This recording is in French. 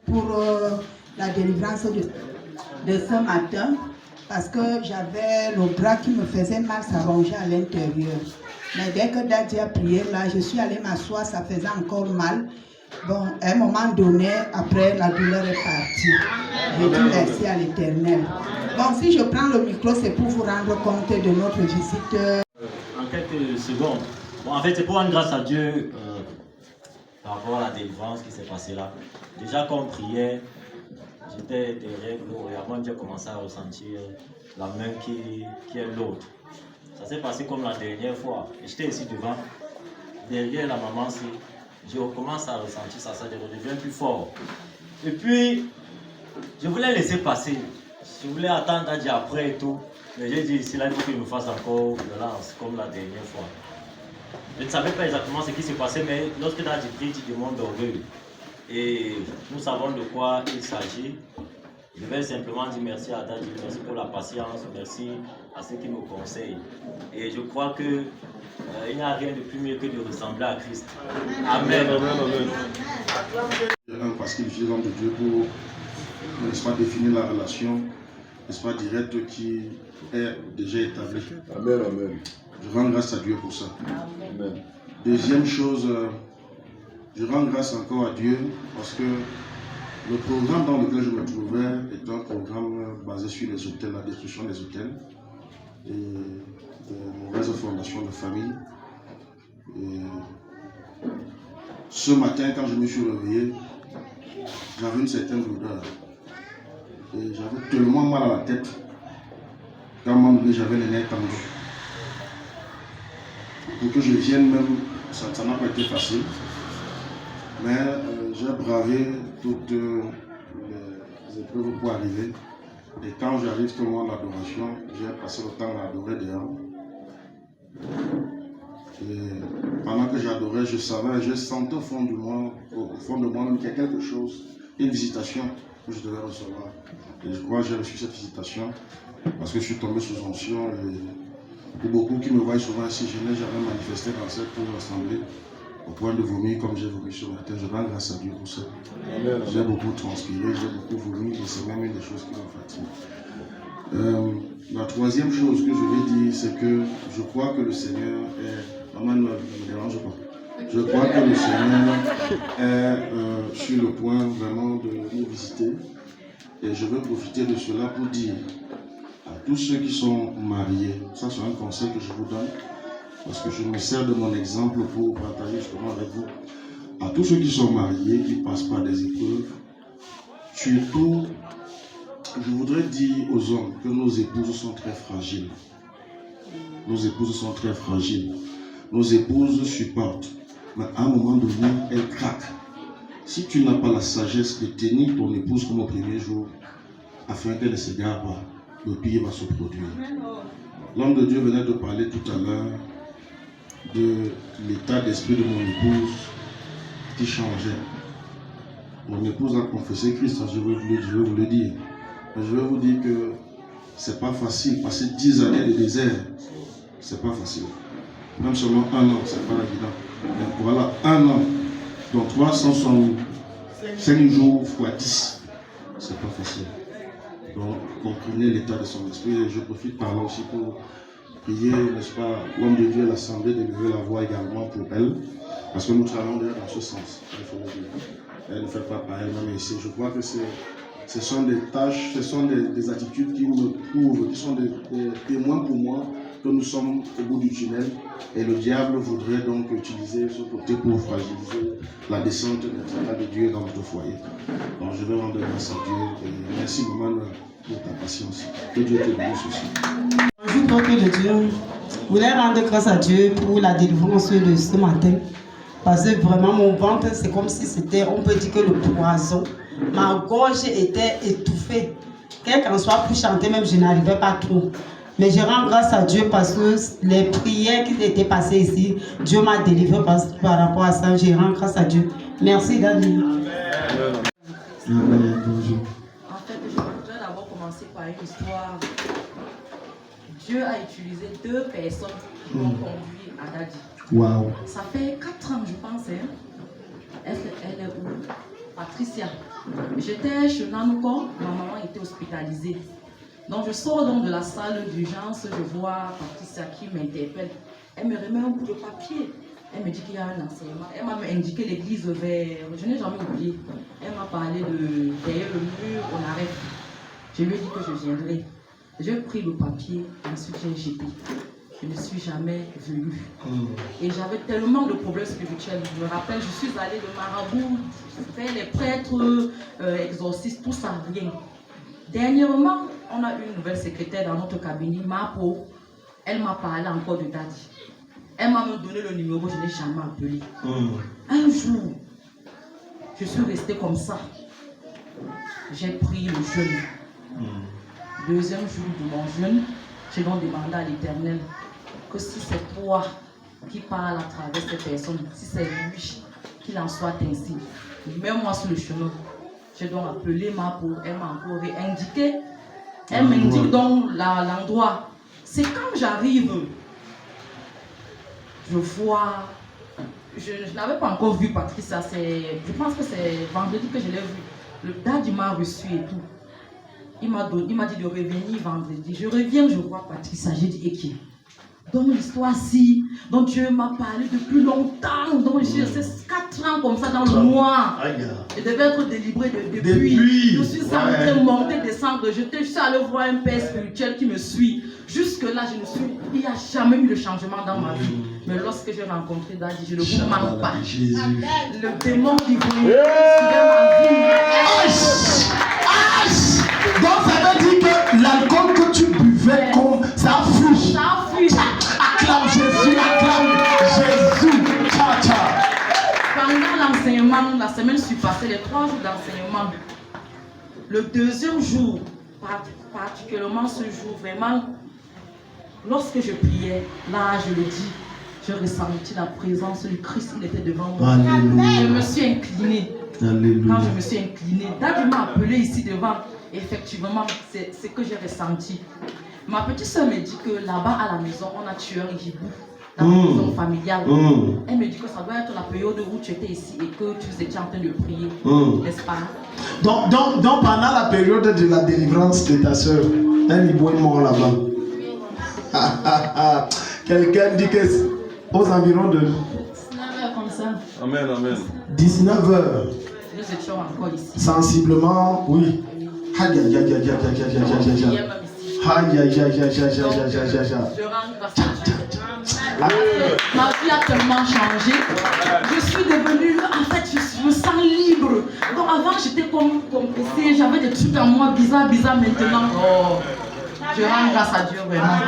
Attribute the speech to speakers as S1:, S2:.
S1: pour la délivrance de ce matin parce que j'avais le bras qui me faisait mal, ça rongeait à l'intérieur. Mais dès que Daddy a prié là, je suis allée m'asseoir, ça faisait encore mal. Bon, à un moment donné, après, la douleur est partie. Je dis merci à l'Éternel. Bon, si je prends le micro, c'est pour vous rendre compte de notre visite.
S2: En quelques secondes. Bon, en fait, c'est pour rendre grâce à Dieu par rapport à la délivrance qui s'est passée là. Déjà, quand on priait, j'étais derrière l'eau et avant, j'ai commencé à ressentir la main qui est l'autre. Ça s'est passé comme la dernière fois. J'étais ici devant, derrière la maman, je recommence à ressentir ça devient plus fort. Et puis, je voulais laisser passer. Je voulais attendre à dire après et tout. Mais j'ai dit ici, là, il faut qu'il me fasse encore violence, comme la dernière fois. Je ne savais pas exactement ce qui s'est passé, mais lorsque Daddy prie, tu demandes d'orgueil. Et nous savons de quoi il s'agit. Je vais simplement dire merci à Daddy, merci pour la patience, merci à ceux qui me conseillent. Et je crois que il n'y a rien de plus mieux que de ressembler à Christ. Amen.
S3: Parce qu'il utilise l'homme de Dieu pour, n'est-ce pas, définir la relation, n'est-ce pas, directe qui est déjà établie.
S4: Amen, amen.
S3: Je rends grâce à Dieu pour ça.
S4: Amen.
S3: Deuxième chose, je rends grâce encore à Dieu parce que le programme dans lequel je me trouvais est un programme basé sur les hôtels, la destruction des hôtels et de mauvaises fondations de famille. Et ce matin, quand je me suis réveillé, j'avais une certaine odeur. Et j'avais tellement mal à la tête qu'à un moment donné, j'avais les nerfs tendus. Pour que je vienne même, ça n'a pas été facile. Mais j'ai bravé toutes les épreuves pour arriver. Et quand j'arrive au moment de l'adoration, j'ai passé le temps à adorer dehors. Et pendant que j'adorais, je savais, je sentais au fond de moi qu'il y a quelque chose, une visitation que je devais recevoir. Et je crois que j'ai reçu cette visitation parce que je suis tombé sous onction. Pour beaucoup qui me voient souvent ici, je n'ai jamais manifesté dans cette assemblée au point de vomir comme j'ai vomi ce matin. Je rends grâce à Dieu pour ça. J'ai beaucoup transpiré, j'ai beaucoup vomi et c'est même une des choses qui me fatigue. La troisième chose que je vais dire, c'est que je crois que le Seigneur est... Maman ne me dérange pas. Je crois que le Seigneur est sur le point vraiment de nous visiter. Et je veux profiter de cela pour dire à tous ceux qui sont mariés, ça c'est un conseil que je vous donne, parce que je me sers de mon exemple pour partager justement avec vous. À tous ceux qui sont mariés, qui passent par des épreuves, surtout, je voudrais dire aux hommes que nos épouses sont très fragiles. Nos épouses sont très fragiles. Nos épouses supportent, mais à un moment donné, elles craquent. Si tu n'as pas la sagesse de tenir ton épouse comme au premier jour, afin qu'elle ne s'égare pas, le pire va se produire. L'homme de Dieu venait de parler tout à l'heure de l'état d'esprit de mon épouse qui changeait. Mon épouse a confessé Christ, je vais vous le dire. Mais je vais vous dire que c'est pas facile. Passer 10 années de désert, c'est pas facile. Même seulement 1 an, c'est pas évident. Mais voilà, 1 an, donc 365 jours fois 10, c'est pas facile. Donc, comprenez l'état de son esprit. Et je profite par là aussi pour prier, n'est-ce pas, l'homme de Dieu, l'Assemblée, de lever la voix également pour elle. Parce que nous travaillons dans ce sens, il faut le dire. Elle ne fait pas par elle-même ici. Je crois que ce sont des tâches, ce sont des attitudes qui me prouvent, qui sont des témoins pour moi que nous sommes au bout du tunnel. Et le diable voudrait donc utiliser ce côté pour fragiliser la descente de Dieu dans notre foyer. Donc je vais rendre grâce à Dieu. Et merci maman pour ta patience. Que Dieu te bénisse aussi.
S1: Bonjour peuple de Dieu. Je voulais rendre grâce à Dieu pour la délivrance de ce matin. Parce que vraiment mon ventre, c'est comme si c'était, on peut dire que le poison. Ma gorge était étouffée. Quel qu'en soit pour chanter, même je n'arrivais pas trop. Mais je rends grâce à Dieu parce que les prières qui étaient passées ici, Dieu m'a délivré par rapport à ça. Je rends grâce à Dieu. Merci Daniel.
S3: Amen. Bonjour.
S5: En fait, je voudrais d'abord commencer par une histoire. Dieu a utilisé 2 personnes qui m'ont conduit à Daddy.
S3: Wow.
S5: Ça fait 4 ans, je pense. Hein. Elle est où? Patricia. J'étais chez Nanouko, ma maman était hospitalisée. Donc je sors donc de la salle d'urgence, je vois Patricia qui m'interpelle. Elle me remet un bout de papier. Elle me dit qu'il y a un enseignement. Elle m'a indiqué l'église vers... Je n'ai jamais oublié. Elle m'a parlé de derrière le mur, on arrête. Je lui ai dit que je viendrai. J'ai pris le papier, ensuite j'ai jeté. Je ne suis jamais venue. Et j'avais tellement de problèmes spirituels. Je me rappelle, je suis allée de marabout, faire les prêtres, exorcistes, tout ça, rien. Dernièrement, on a eu une nouvelle secrétaire dans notre cabinet, Mapo. Elle m'a parlé encore de Daddy. Elle m'a donné le numéro, je n'ai jamais appelé. Un jour, je suis restée comme ça. J'ai pris le jeûne. Deuxième jour de mon jeûne, j'ai donc demandé à l'Éternel que si c'est toi qui parles à travers cette personne, si c'est lui, qu'il en soit ainsi. Mets-moi sur le chemin. J'ai donc appelé Mapo, elle m'a encore indiqué. Elle m'indique donc l'endroit. C'est quand j'arrive, je vois, je n'avais pas encore vu Patricia, je pense que c'est vendredi que je l'ai vu. Le Daddy m'a reçu et tout. Il m'a dit de revenir vendredi. Je reviens, je vois Patricia, j'ai dit, et qui? Donc l'histoire-ci, dont Dieu m'a parlé depuis longtemps, donc j'ai resté 4 ans comme ça dans le noir. Je devais être délivré depuis. Je suis en train de monter, descendre, je suis allé voir un père spirituel qui me suit. Jusque-là, il n'y a jamais eu de changement dans ma vie. Mais lorsque j'ai rencontré Daddy, je ne vous manque pas. Le démon qui voulait ma vie.
S4: Donc ça veut dire que l'alcool que tu buvais, comme ça a fui.
S5: Ça a fui.
S4: Acclame Jésus, acclame Jésus. Ciao, ciao.
S5: Pendant l'enseignement, la semaine passée, les 3 jours d'enseignement, le deuxième jour, particulièrement ce jour, vraiment, lorsque je priais, là je le dis, je ressentis la présence du Christ, il était devant moi.
S4: Alléluia.
S5: Je me suis inclinée.
S4: Alléluia. Quand
S5: je me suis inclinée, Daddy m'a appelé ici devant. Effectivement, c'est ce que j'ai ressenti. Ma petite soeur me dit que là-bas à la maison, on a tué un hibou dans la maison familiale. Elle me dit que ça doit être la période où tu étais ici et que tu étais en train de prier, n'est-ce pas?
S4: Donc, pendant la période de la délivrance de ta soeur, un hibou est mort là-bas. Quelqu'un dit que aux environs de
S5: 19 heures comme ça.
S6: Amen, amen.
S4: 19 heures.
S5: Nous étions encore ici.
S4: Sensiblement, oui. Aïe, aïe, aïe, aïe, aïe, aïe, aïe, aïe, aïe. Aïe, aïe, aïe, aïe, aïe, aïe, aïe, aïe.
S5: Je rends grâce à Dieu. Ma vie a tellement changé. Je suis devenue, en fait, je me sens libre. Donc avant, j'étais comme pressée, j'avais des trucs en moi bizarres. Maintenant, je rends grâce à Dieu vraiment.